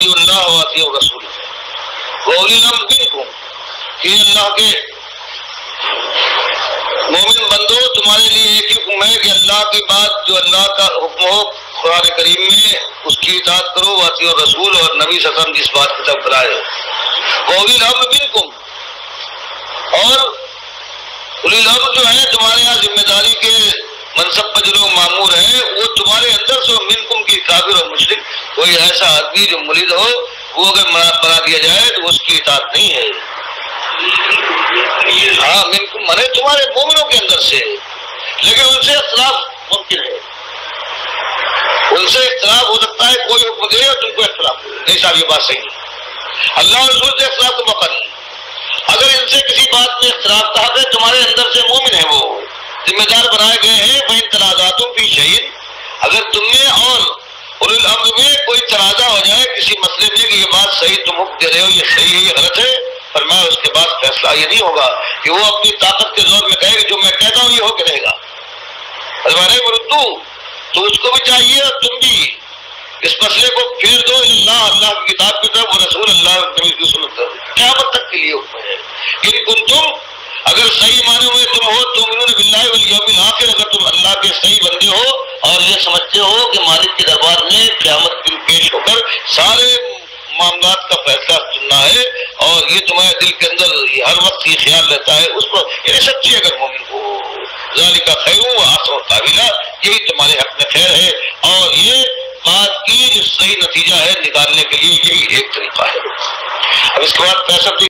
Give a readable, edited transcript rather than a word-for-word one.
اللہ واطیع الرسول وَأُولِي الْأَمْرِ مِنْكُمْ، کہ اللہ کے مومن بندو تمہارے لیے ایک ہی حکم ہے کہ اللہ کی بات جو اللہ کا حکم ہو قرآن کریم میں اس کی اطاعت کرو، واطیع الرسول، اور نبی صلی اللہ علیہ وسلم کی اس بات کی طرف بلائے۔ وَأُولِي الْأَمْرِ مِنْكُمْ، اور اولی الامر جو ہے تمہارے یہاں ذمہ داری کے منصب پر جو لوگ مامور ہیں وہ تمہارے اندر سے منکم کی کافر اور مشرک کوئی ایسا آدمی جو ملد ہو وہ اگر بنا دیا جائے تو اس کی اطاعت نہیں ہے۔ ہاں منکم منے تمہارے مومنوں کے اندر سے، لیکن ان سے اختلاف ممکن ہے، ان سے اختلاف ہو سکتا ہے، کوئی حکم دے اور تم کو اختلاف ہو، نہیں صاحب یہ بات صحیح ہے، اللہ اور رسول سے اختلاف کا موقع نہیں۔ اگر ان سے کسی بات میں اختلاف کہا کہ تمہارے اندر سے مومن ہیں، وہ ذمہ دار بنائے گئے ہیں، فَإِن تَنَازَعْتُمْ فِي شَيْءٍ، اگر تم میں اور اولی الامر میں کوئی تنازع ہو جائے کسی مسئلے میں کہ یہ بات صحیح تم حکم دے رہے ہو، یہ صحیح ہے یہ غلط ہے، فرمایا اس کے بعد فیصلہ یہ نہیں ہوگا کہ وہ اپنی طاقت کے زور میں کہے کہ جو میں کہتا ہوں یہ ہو کے رہے گا، فرمایا مردو، تو اس کو بھی چاہیے اور تم بھی اس مسئلے کو پھیر دو اللہ کی کتاب کی طرف، اور رسول اللہ نبی کی سنت طرف، قیامت تک کے لیے حکم ہے۔ ان کنتم، اگر صحیح معنی میں تم ہو تؤمنون باللہ والیوم الآخر، اگر تم اللہ کے صحیح بندے ہو اور یہ سمجھتے ہو کہ مالک کے دربار میں قیامت دن پیش ہو کر سارے معاملات کا فیصلہ سننا ہے، اور یہ تمہارے دل کے اندر ہر وقت یہ خیال رہتا ہے اس کو، یعنی سچی اگر مومن ہو، ذالک خیر و احسن تاویلا، یہی تمہارے حق میں خیر ہے، اور یہ بات کی جو صحیح نتیجہ ہے نکالنے کے لیے یہی ایک طریقہ ہے۔ اب اس کے بعد فیصلہ